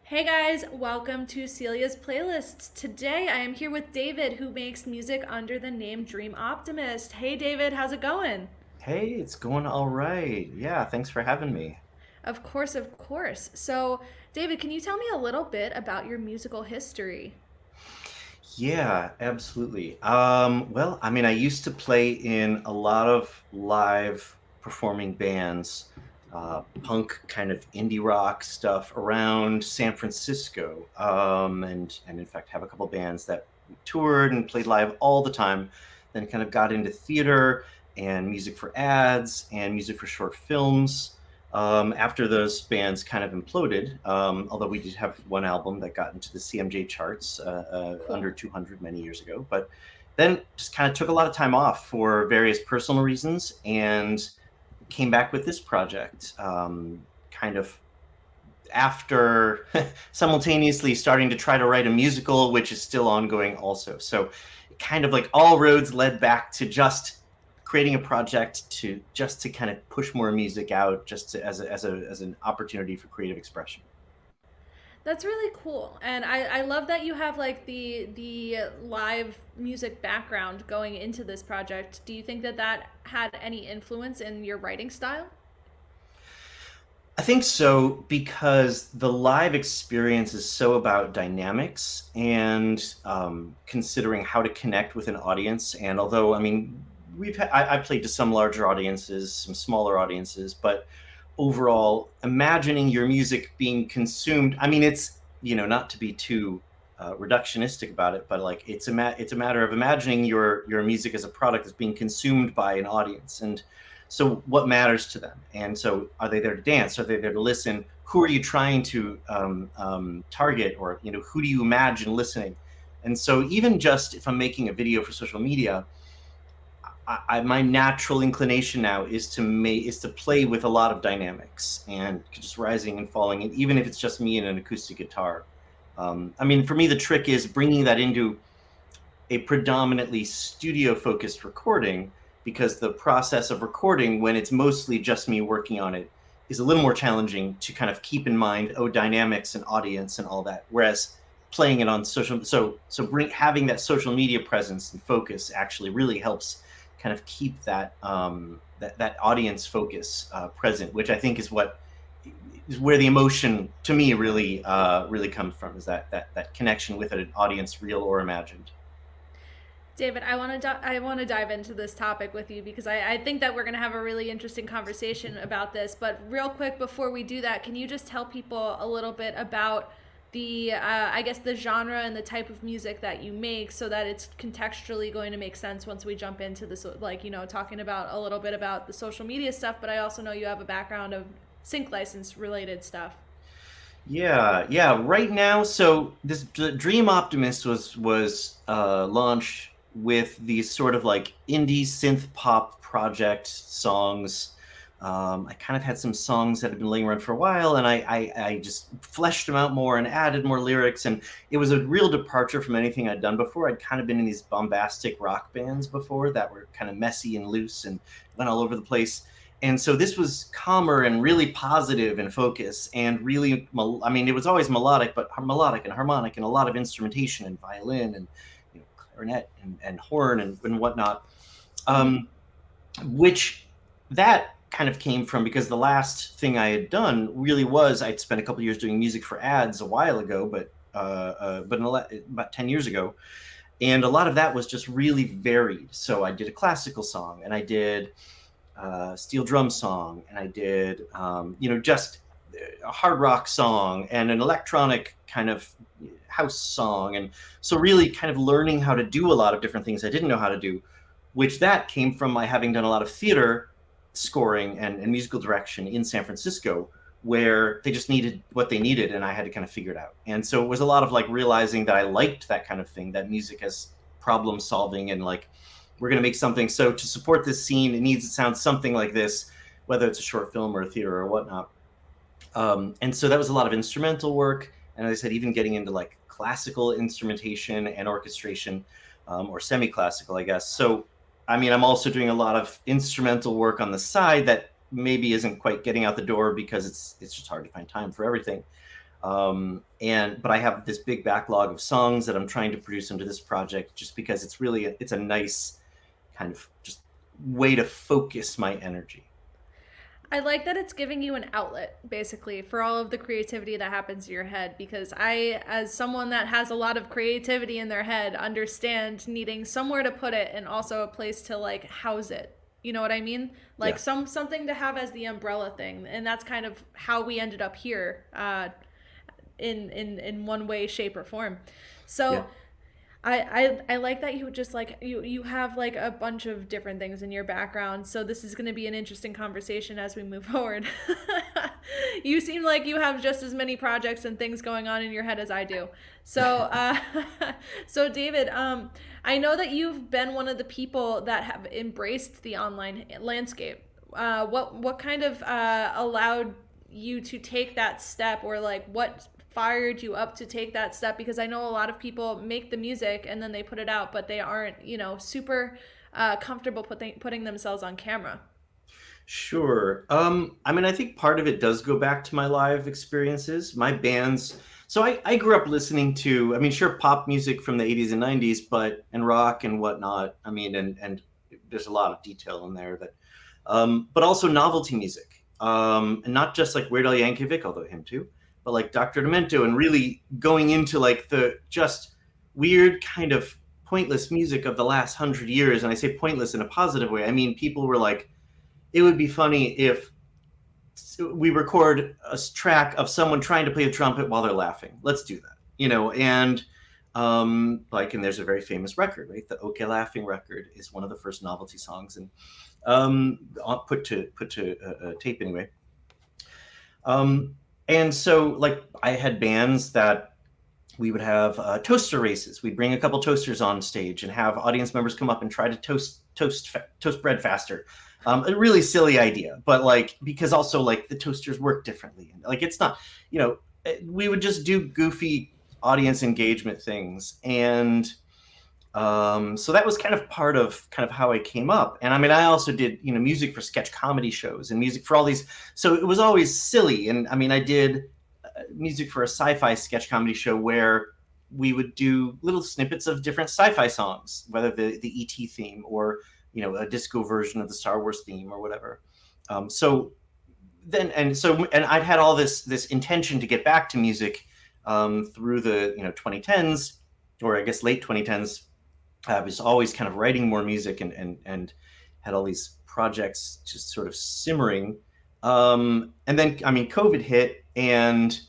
Hey guys, welcome to Celia's Playlists. Today I am here with David, who makes music under the name Dream Optimist. Hey David, how's it going? Hey, it's going all right. Yeah, thanks for having me. Of course, of course. So, David, can you tell me a little bit about your musical history? Yeah, absolutely. Well, I used to play in a lot of live performing bands, punk kind of indie rock stuff around San Francisco, and in fact have a couple bands that we toured and played live all the time. Then kind of got into theater and music for ads and music for short films. After those bands kind of imploded, although we did have one album that got into the CMJ charts under Cool. 200 many years ago, but then just kind of took a lot of time off for various personal reasons and came back with this project kind of after simultaneously starting to try to write a musical, which is still ongoing also. So kind of like all roads led back to just creating a project to kind of push more music out just as an opportunity for creative expression. That's really cool. And I love that you have like the live music background going into this project. Do you think that that had any influence in your writing style? I think so because the live experience is so about dynamics and considering how to connect with an audience. And although, I played to some larger audiences, some smaller audiences, but overall, imagining your music being consumed. It's not to be too reductionistic about it, but like it's a matter of imagining your music as a product that's being consumed by an audience and so what matters to them, and so are they there to dance, are they there to listen, who are you trying to target, or who do you imagine listening. And so even just if I'm making a video for social media, my natural inclination now is to play with a lot of dynamics and just rising and falling, and even if it's just me and an acoustic guitar. For me the trick is bringing that into a predominantly studio focused recording, because the process of recording when it's mostly just me working on it is a little more challenging to kind of keep in mind, dynamics and audience and all that, whereas playing it on social, bring having that social media presence and focus actually really helps kind of keep that audience focus present, which I think is where the emotion to me really comes from, is that connection with an audience, real or imagined. David, I want to dive into this topic with you because I think that we're going to have a really interesting conversation about this. But real quick, before we do that, can you just tell people a little bit about the I guess the genre and the type of music that you make, so that it's contextually going to make sense once we jump into this, like talking about a little bit about the social media stuff. But I also know you have a background of sync license related stuff. Yeah, yeah. Right now, so this Dream Optimist was launched with these sort of like indie synth pop project songs. I kind of had some songs that had been laying around for a while, and I just fleshed them out more and added more lyrics, and it was a real departure from anything I'd done before. I'd kind of been in these bombastic rock bands before that were kind of messy and loose and went all over the place, and so this was calmer and really positive in focus, and really, it was always melodic, but melodic and harmonic, and a lot of instrumentation and violin and clarinet and horn and whatnot. Mm-hmm. um, which that kind of came from because the last thing I had done really was I'd spent a couple years doing music for ads a while ago, but about 10 years ago, and a lot of that was just really varied. So I did a classical song, and I did steel drum song, and I did just a hard rock song and an electronic kind of house song, and so really kind of learning how to do a lot of different things I didn't know how to do, which that came from my having done a lot of theater scoring and musical direction in San Francisco, where they just needed what they needed and I had to kind of figure it out. And so it was a lot of like realizing that I liked that kind of thing, that music as problem solving, and like we're going to make something. So to support this scene, it needs to sound something like this, whether it's a short film or a theater or whatnot. And so that was a lot of instrumental work. And as I said, even getting into like classical instrumentation and orchestration, or semi-classical, I guess. So, I'm also doing a lot of instrumental work on the side that maybe isn't quite getting out the door because it's just hard to find time for everything. And but I have this big backlog of songs that I'm trying to produce into this project, just because it's really it's a nice kind of just way to focus my energy. I like that it's giving you an outlet, basically, for all of the creativity that happens in your head. Because I, as someone that has a lot of creativity in their head, understand needing somewhere to put it and also a place to like house it. You know what I mean? Like Yeah, something to have as the umbrella thing, and that's kind of how we ended up here, in one way, shape, or form. yeah. So I like that you just like you have like a bunch of different things in your background. So this is going to be an interesting conversation as we move forward. You seem like you have just as many projects and things going on in your head as I do. So so David, I know that you've been one of the people that have embraced the online landscape. What kind of allowed you to take that step, or like what fired you up to take that step? Because I know a lot of people make the music and then they put it out, but they aren't, super comfortable putting themselves on camera. Sure. I mean, I think part of it does go back to my live experiences. My bands. So I grew up listening to, I mean, sure, pop music from the 80s and 90s, but and rock and whatnot. I mean, and there's a lot of detail in there that, but also novelty music. And not just like Weird Al Yankovic, although him too, but like Dr. Demento, and really going into like the just weird kind of pointless music of the last 100 years. And I say pointless in a positive way. I mean, people were like, it would be funny if we record a track of someone trying to play the trumpet while they're laughing. Let's do that, and like, and there's a very famous record, right? The "Okay Laughing" record is one of the first novelty songs, and put to tape anyway. Um, and so, like, I had bands that we would have toaster races. We'd bring a couple toasters on stage and have audience members come up and try to toast bread faster. A really silly idea, but like, because also like the toasters work differently, and like it's not, we would just do goofy audience engagement things. And so that was kind of how I came up. And I mean, I also did, music for sketch comedy shows and music for all these. So it was always silly. And I mean, I did music for a sci-fi sketch comedy show where we would do little snippets of different sci-fi songs, whether the ET theme or a disco version of the Star Wars theme or whatever. So then and I'd had all this intention to get back to music through the 2010s, or I guess late 2010s. I was always kind of writing more music, and had all these projects just sort of simmering. And then, I mean, COVID hit, and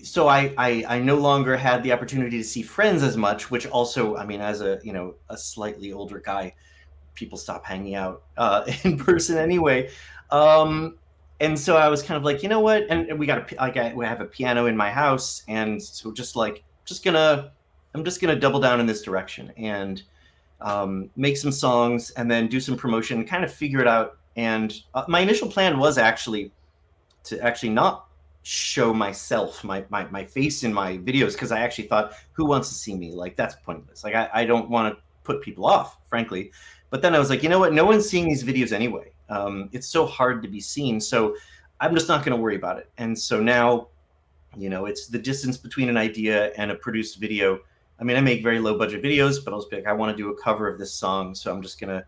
so I no longer had the opportunity to see friends as much, which also, I mean, as a slightly older guy, people stop hanging out in person anyway. Um, and so I was kind of like, you know what? And we got we have a piano in my house, and so I'm just gonna double down in this direction and make some songs, and then do some promotion, kind of figure it out. And my initial plan was actually to actually not show myself, my face in my videos, because I actually thought, who wants to see me? Like, that's pointless. Like, I don't want to put people off, frankly. But then I was like, you know what? No one's seeing these videos anyway. It's so hard to be seen. So I'm just not going to worry about it. And so now, it's the distance between an idea and a produced video. I mean, I make very low budget videos, but I was like, I want to do a cover of this song, so I'm just gonna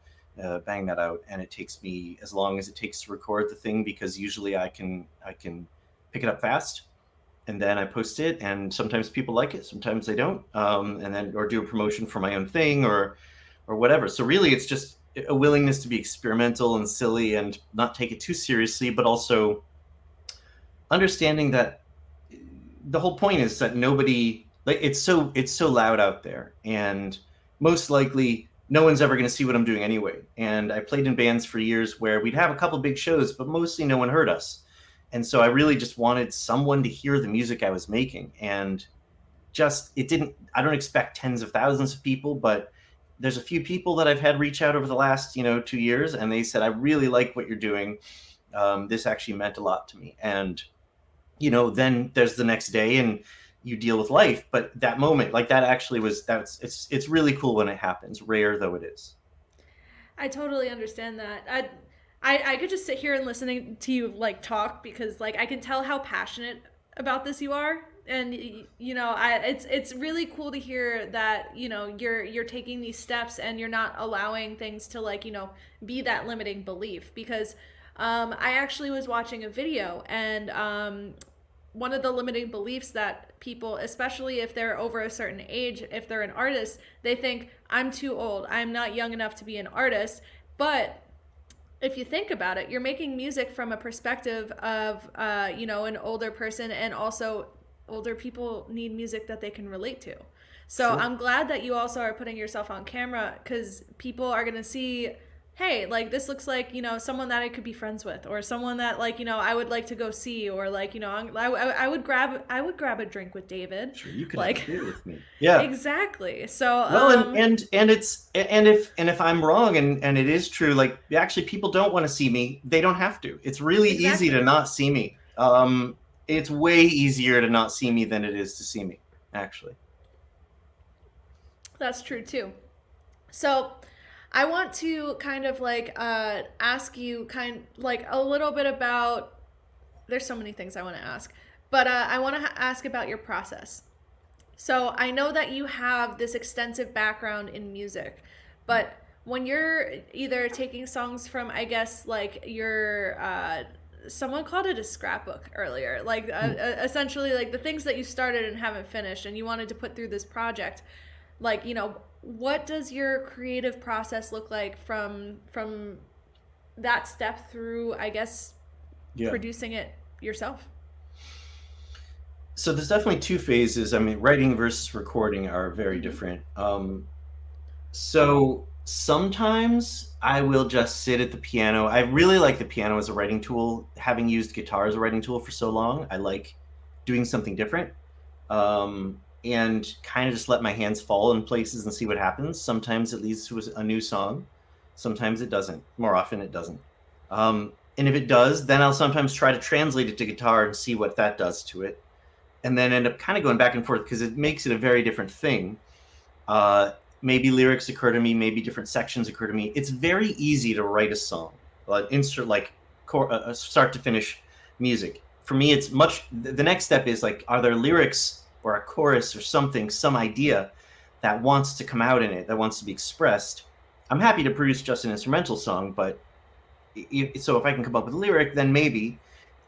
bang that out, and it takes me as long as it takes to record the thing, because usually I can pick it up fast, and then I post it, and sometimes people like it, sometimes they don't, and then or do a promotion for my own thing, or whatever. So really, it's just a willingness to be experimental and silly and not take it too seriously, but also understanding that the whole point is that nobody, like, it's so loud out there, and most likely no one's ever going to see what I'm doing anyway. And I played in bands for years where we'd have a couple big shows, but mostly no one heard us. And so I really just wanted someone to hear the music I was making. And just it didn't I don't expect tens of thousands of people, but there's a few people that I've had reach out over the last 2 years, and they said, I really like what you're doing. This actually meant a lot to me. And then there's the next day, and you deal with life. But that moment, like, that actually it's really cool when it happens, rare though it is. I totally understand that. I could just sit here and listening to you like talk, because like I can tell how passionate about this you are. And you know, it's really cool to hear that, you know, you're taking these steps and you're not allowing things to, like, you know, be that limiting belief. Because I actually was watching a video, and one of the limiting beliefs that people, especially if they're over a certain age, if they're an artist, they think, I'm too old, I'm not young enough to be an artist. But if you think about it, you're making music from a perspective of, you know, an older person, and also older people need music that they can relate to. So Sure. I'm glad that you also are putting yourself on camera, because people are going to see, hey, like, this looks like, you know, someone that I could be friends with, or someone that, like, you know, I would like to go see, or, like, you know, I would grab a drink with David, Sure, you could have a like. beer with me. Yeah. Exactly. So Well, and if I'm wrong, and it is true, like actually people don't want to see me. They don't have to. It's really easy to exactly. not see me. It's way easier to not see me than it is to see me, actually. That's true too. So I want to kind of like ask you kind like a little bit about. There's so many things I want to ask, but I want to ask about your process. So I know that you have this extensive background in music, but when you're either taking songs from, I guess, like your someone called it a scrapbook earlier, like Hmm. essentially like the things that you started and haven't finished and you wanted to put through this project, like, you know, what does your creative process look like from that step through, I guess, Yeah. producing it yourself? So there's definitely two phases. I mean, writing versus recording are very Mm-hmm. different. So sometimes I will just sit at the piano. I really like the piano as a writing tool. Having used guitar as a writing tool for so long, I like doing something different, and kind of just let my hands fall in places and see what happens. Sometimes it leads to a new song. Sometimes it doesn't. More often it doesn't. And if it does, then I'll sometimes try to translate it to guitar and see what that does to it, and then end up kind of going back and forth because it makes it a very different thing. Uh, Maybe lyrics occur to me, maybe different sections occur to me. It's very easy to write a song, insert like start to finish music. For me, it's much. The next step is like, are there lyrics or a chorus or something, some idea that wants to come out in it, that wants to be expressed? I'm happy to produce just an instrumental song, but so if I can come up with a lyric, then maybe.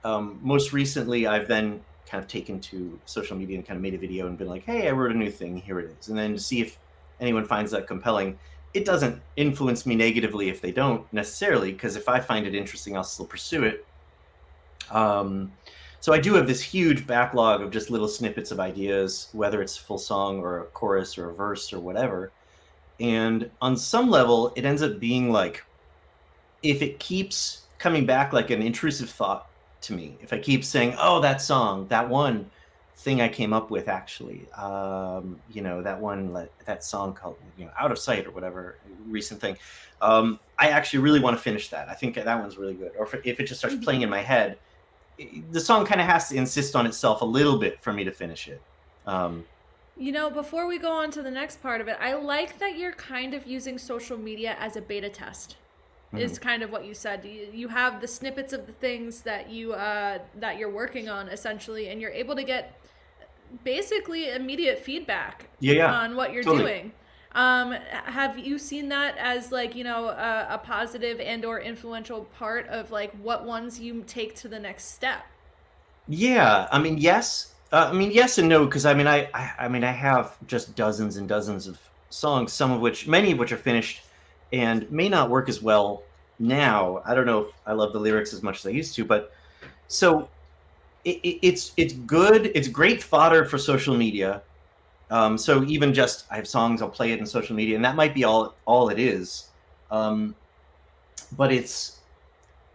Most recently, I've then kind of taken to social media and kind of made a video and been like, hey, I wrote a new thing, here it is. And then to see if anyone finds that compelling. It doesn't influence me negatively if they don't necessarily, because if I find it interesting, I'll still pursue it. Um, so I do have this huge backlog of just little snippets of ideas, whether it's a full song or a chorus or a verse or whatever. And on some level, it ends up being like, if it keeps coming back like an intrusive thought to me, if I keep saying, "Oh, that song, that one thing I came up with, actually, that one, that song called, Out of Sight or whatever, recent thing," I actually really want to finish that. I think that one's really good. Or if it just starts Mm-hmm. playing in my head, the song kind of has to insist on itself a little bit for me to finish it. Um, You know, before we go on to the next part of it, I like that you're kind of using social media as a beta test. mhm. Is kind of what you said. You have the snippets of the things that you're working on essentially, and you're able to get basically immediate feedback Yeah, yeah, on what you're totally. doing. Have you seen that as, like, you know, a positive and or influential part of like what ones you take to the next step? Yeah, I mean, yes. I mean, yes and no, because I have just dozens and dozens of songs, many of which are finished, and may not work as well now. I don't know if I love the lyrics as much as I used to, but so it's good. It's great fodder for social media. So even just I have songs, I'll play it in social media, and that might be all it is. Um, but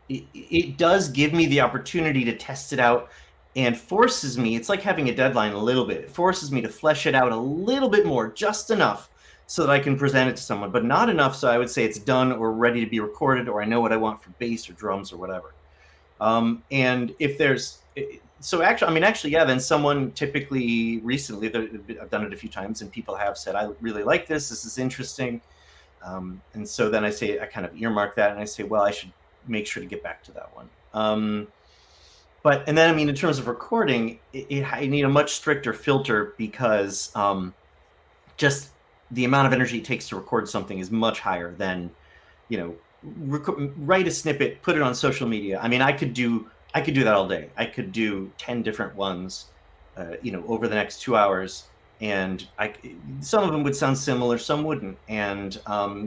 it does give me the opportunity to test it out, and forces me, it's like having a deadline a little bit. It forces me to flesh it out a little bit more, just enough so that I can present it to someone, but not enough so I would say it's done or ready to be recorded, or I know what I want for bass or drums or whatever. And if there's so actually, yeah, then someone typically recently, I've done it a few times, and people have said, I really like this is interesting. And so then I kind of earmark that, and I say, well, I should make sure to get back to that one. But and then I mean, in terms of recording, I need a much stricter filter because just the amount of energy it takes to record something is much higher than, you know, write a snippet, put it on social media. I mean, I could do that all day. I could do 10 different ones, over the next 2 hours, and some of them would sound similar, some wouldn't, and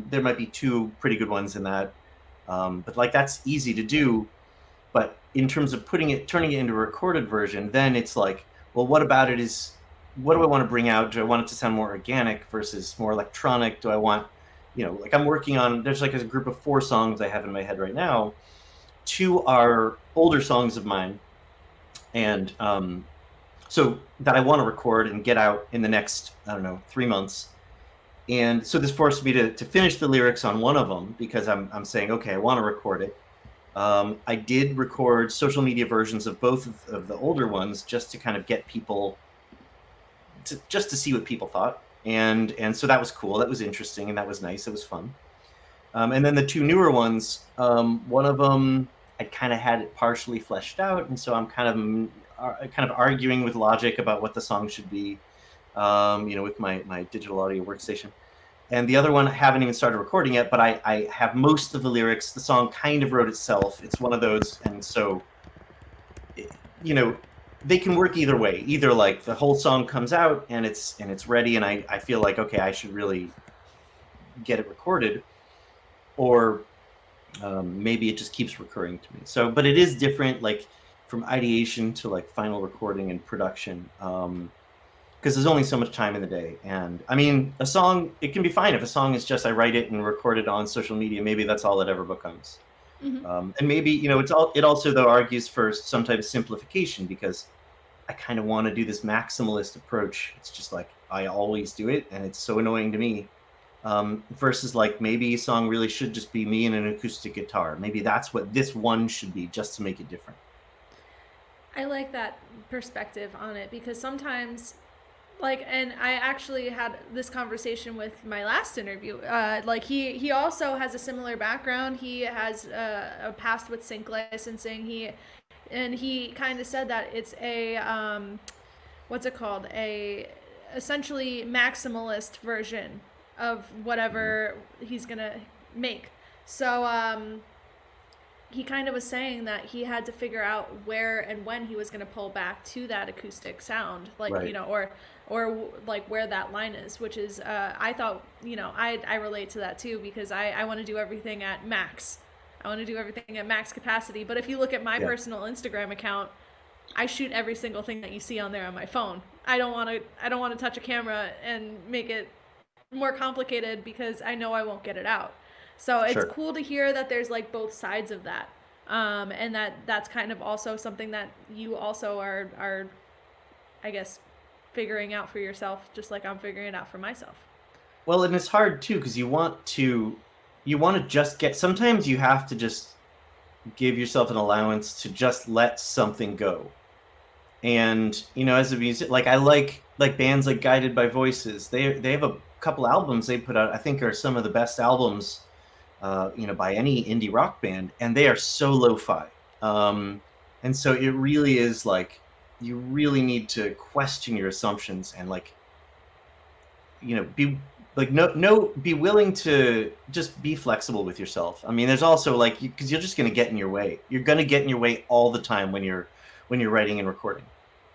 there might be two pretty good ones in that. But like that's easy to do. But in terms of turning it into a recorded version, then it's like, well, what about it is, what do I want to bring out? Do I want it to sound more organic versus more electronic? Do I want, like I'm working on, there's like a group of 4 songs I have in my head right now. 2 are older songs of mine. And so that I want to record and get out in the next, I don't know, 3 months. And so this forced me to finish the lyrics on one of them because I'm saying, okay, I want to record it. I did record social media versions of both of the older ones just to kind of get people just to see what people thought, and so that was cool. That was interesting, and that was nice. It was fun. And then the 2 newer ones, one of them I kind of had it partially fleshed out, and so I'm kind of arguing with Logic about what the song should be, with my digital audio workstation. And the other one I haven't even started recording yet, but I have most of the lyrics. The song kind of wrote itself. It's one of those, and so you know they can work either way. Either like the whole song comes out and it's ready, and I feel like, okay, I should really get it recorded, or maybe it just keeps recurring to me. So, but it is different, like from ideation to like final recording and production. Because there's only so much time in the day. And I mean, a song, it can be fine if a song is just I write it and record it on social media. Maybe that's all it ever becomes. Mm-hmm. And maybe, it also though argues for some type of simplification, because I kind of want to do this maximalist approach. It's just like I always do it, and it's so annoying to me. Versus like maybe a song really should just be me and an acoustic guitar. Maybe that's what this one should be, just to make it different. I like that perspective on it because sometimes, like, and I actually had this conversation with my last interview. Like he also has a similar background. He has a past with sync licensing. He kind of said that it's a what's it called, a essentially maximalist version of Mhm. whatever he's gonna make. So he kind of was saying that he had to figure out where and when he was going to pull back to that acoustic sound, like, Right. or like where that line is, which is I thought, I relate to that too because I want to do everything at max. I want to do everything at max capacity. But if you look at my Yeah. personal Instagram account, I shoot every single thing that you see on there on my phone. I don't want to touch a camera and make it more complicated because I know I won't get it out. So it's Sure. cool to hear that there's like both sides of that, and that's kind of also something that you also are, I guess, figuring out for yourself, just like I'm figuring it out for myself. Well, and it's hard too because you want to just get. Sometimes you have to just give yourself an allowance to just let something go. And as a music, like I like bands like Guided by Voices. They have a couple albums they put out, I think, are some of the best albums, by any indie rock band, and they are so lo-fi. And so it really is like you really need to question your assumptions and like, be like no be willing to just be flexible with yourself. I mean, there's also like because you're just going to get in your way. You're going to get in your way all the time when you're writing and recording.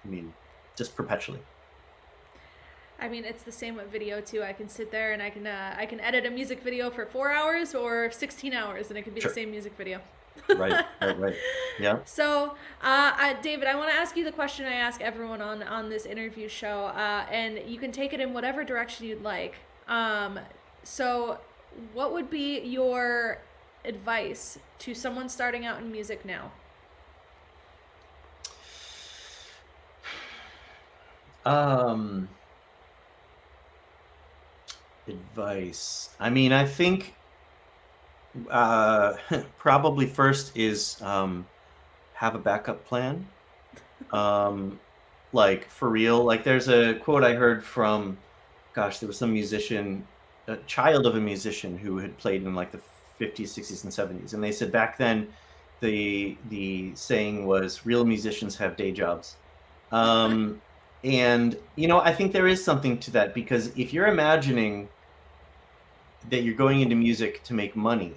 I mean, just perpetually. I mean, it's the same with video too. I can sit there and I can edit a music video for 4 hours or 16 hours, and it could be the Sure. same music video. Right. Right. Right. Yeah. So, David, I want to ask you the question I ask everyone on this interview show, and you can take it in whatever direction you'd like. So, what would be your advice to someone starting out in music now? Um, Advice. I mean, I think uh, probably first is have a backup plan. Um, like for real. Like there's a quote I heard from, gosh, there was some musician, a child of a musician who had played in like the 50s, 60s, and 70s, and they said back then The saying was, real musicians have day jobs. Um, and I think there is something to that, because if you're imagining that you're going into music to make money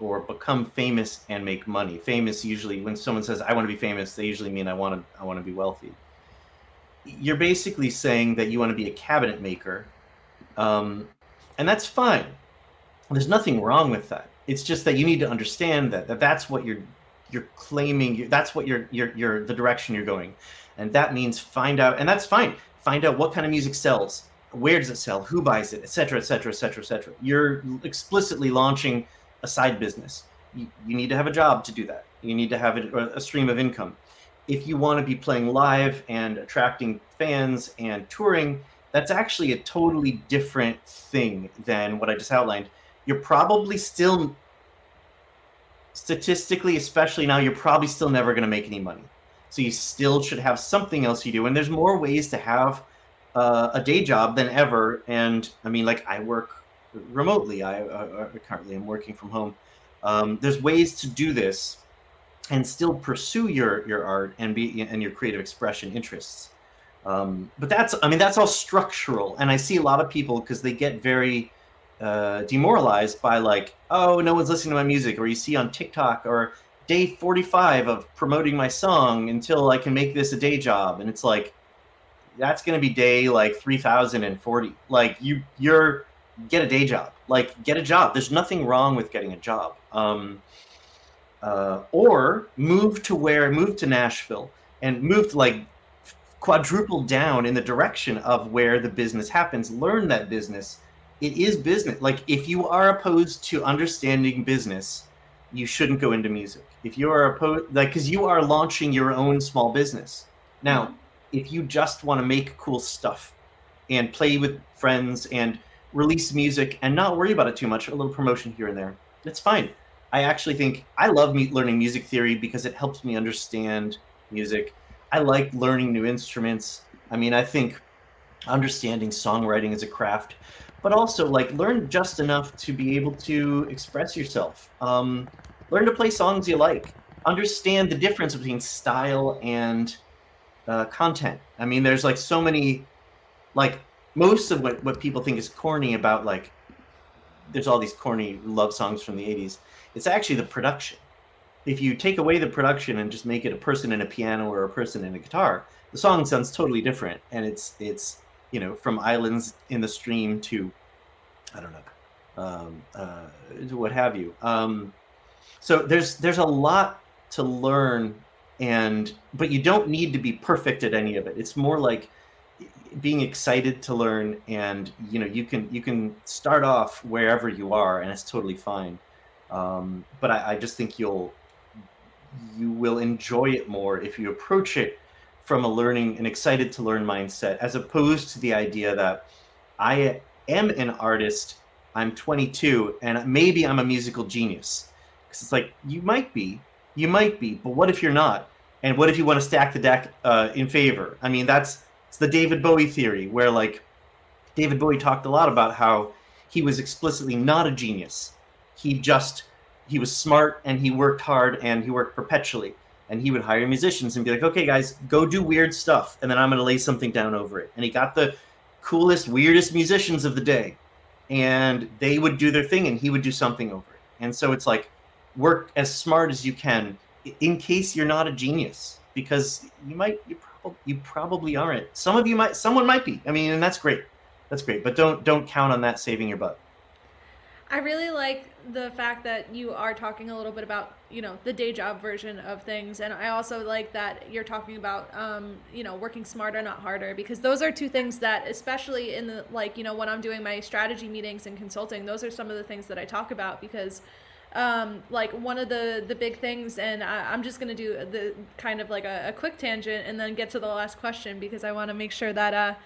or become famous and make money. Famous, usually when someone says I want to be famous, they usually mean I want to be wealthy. You're basically saying that you want to be a cabinet maker, um, and that's fine. There's nothing wrong with that. It's just that you need to understand that's what you're claiming. That's what you're the direction you're going, and that means find out, and that's fine. Find out what kind of music sells, where does it sell, who buys it, etc., etc., etc., etc. You're explicitly launching a side business. You need to have a job to do that. You need to have a stream of income. If you want to be playing live and attracting fans and touring, that's actually a totally different thing than what I just outlined. You're probably still, statistically, especially now, you're probably still never going to make any money. So you still should have something else you do. And there's more ways to have a day job than ever. And I mean, like, I work remotely. I currently am working from home. There's ways to do this and still pursue your art and your creative expression interests. But that's all structural, and I see a lot of people, because they get very demoralized by, like, oh, no one's listening to my music, or you see on TikTok, or day 45 of promoting my song until I can make this a day job, and it's like, that's going to be day like 3040. Like, you're get a day job, like, get a job. There's nothing wrong with getting a job. Or move to Nashville and move to, like, quadruple down in the direction of where the business happens. Learn that business. It is business. Like, if you are opposed to understanding business, you shouldn't go into music. If you are opposed, like, because you are launching your own small business. Now, if you just want to make cool stuff and play with friends and release music and not worry about it too much, a little promotion here and there, that's fine. I actually think I love learning music theory because it helps me understand music. I like learning new instruments. I mean, I think understanding songwriting as a craft, but also, like, learn just enough to be able to express yourself. Learn to play songs you like. Understand the difference between style and content. I mean, there's, like, so many, like, most of what people think is corny about, like, there's all these corny love songs from the 80s. It's actually the production. If you take away the production and just make it a person and a piano or a person and a guitar, the song sounds totally different. And it's from Islands in the Stream to, I don't know, to what have you. So there's a lot to learn, but you don't need to be perfect at any of it. It's more like being excited to learn, and you can start off wherever you are, and it's totally fine. But I just think you will enjoy it more if you approach it from an excited to learn mindset, as opposed to the idea that I am an artist, I'm 22, and maybe I'm a musical genius. Because it's like, you might be, but what if you're not? And what if you want to stack the deck in favor? I mean, it's the David Bowie theory, where, like, David Bowie talked a lot about how he was explicitly not a genius. He was smart, and he worked hard, and he worked perpetually. And he would hire musicians and be like, okay, guys, go do weird stuff, and then I'm going to lay something down over it. And he got the coolest, weirdest musicians of the day, and they would do their thing, and he would do something over it. And so it's like, work as smart as you can, in case you're not a genius, because you probably aren't. Someone might be. I mean, and that's great. That's great, but don't count on that saving your butt. I really like the fact that you are talking a little bit about, the day job version of things. And I also like that you're talking about, working smarter, not harder, because those are two things that, especially in the, like, when I'm doing my strategy meetings and consulting, those are some of the things that I talk about, because like, one of the big things, and I'm just going to do the kind of like a quick tangent and then get to the last question, because I want to make sure that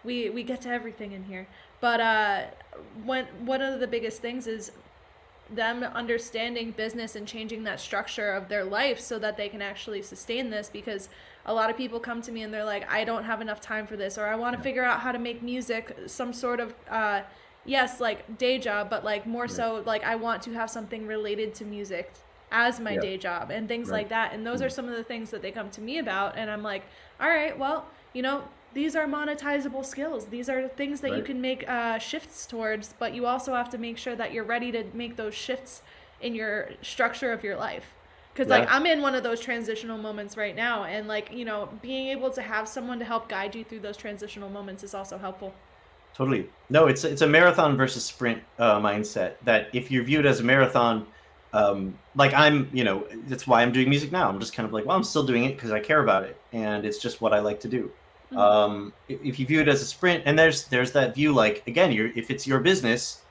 we get to everything in here. But one of the biggest things is them understanding business and changing that structure of their life so that they can actually sustain this, because a lot of people come to me and they're like, I don't have enough time for this, or I want to figure out how to make music some sort of yes, like, day job, but, like, more so, like, I want to have something related to music as my Yeah. day job and things Right. like that. And those are Mm. some of the things that they come to me about. And I'm like, all right, well, these are monetizable skills. These are things that you Right. can make shifts towards, but you also have to make sure that you're ready to make those shifts in your structure of your life. Because, like, Yeah. I'm in one of those transitional moments right now. And, like, being able to have someone to help guide you through those transitional moments is also helpful. Totally. No, it's a marathon versus sprint mindset. That if you're viewed as a marathon, like I'm, that's why I'm doing music now. I'm just kind of like, well, I'm still doing it because I care about it, and it's just what I like to do. If you view it as a sprint, and there's that view, like again, if it's your business,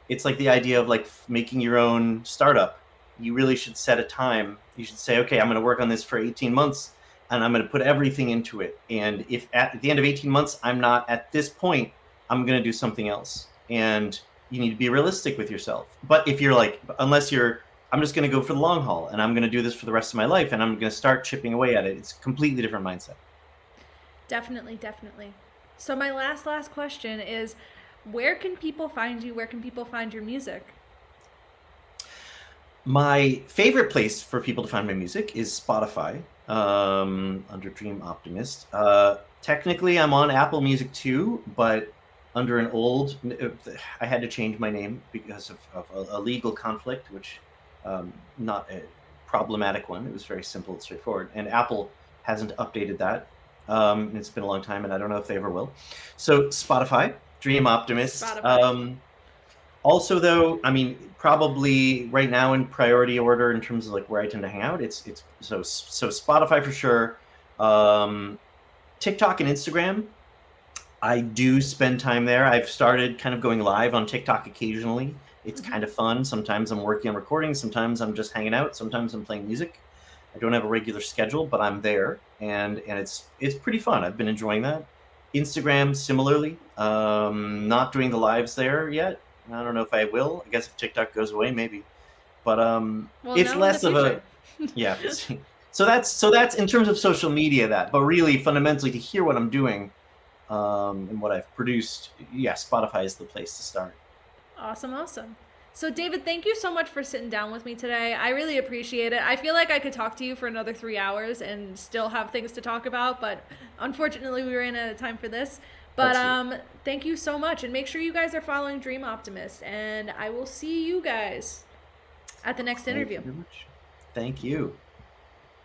it's like the idea of like making your own startup. You really should set a time. You should say, okay, I'm going to work on this for 18 months and I'm going to put everything into it. And if at the end of 18 months, I'm not at this point, I'm going to do something else. And you need to be realistic with yourself. But if you're like, unless you're, I'm just going to go for the long haul and I'm going to do this for the rest of my life and I'm going to start chipping away at it, it's a completely different mindset. Definitely, definitely. So, my last question is, where can people find you? Where can people find your music? My favorite place for people to find my music is Spotify, under Dream Optimist. Technically, I'm on Apple Music too, but under an old, I had to change my name because of a legal conflict, which not a problematic one. It was very simple and straightforward. And Apple hasn't updated that. It's been a long time, and I don't know if they ever will. So Spotify, Dream Optimist. Spotify. Also, though, I mean, probably right now in priority order in terms of like where I tend to hang out, it's so Spotify for sure. Um, TikTok and Instagram. I do spend time there. I've started kind of going live on TikTok occasionally. It's kind of fun. Sometimes I'm working on recordings. Sometimes I'm just hanging out. Sometimes I'm playing music. I don't have a regular schedule, but I'm there, and it's pretty fun. I've been enjoying that. Instagram, similarly, not doing the lives there yet. I don't know if I will. I guess if TikTok goes away, maybe. But We'll it's know in the less of future. a yeah. So that's in terms of social media that, but really fundamentally to hear what I'm doing and what I've produced, yeah, Spotify is the place to start. Awesome, awesome. So, David, thank you so much for sitting down with me today. I really appreciate it. I feel like I could talk to you for another 3 hours and still have things to talk about, but unfortunately, we ran out of time for this. But Absolutely. thank you so much, and make sure you guys are following Dream Optimist. And I will see you guys at the next Thank interview. you very much. Thank you.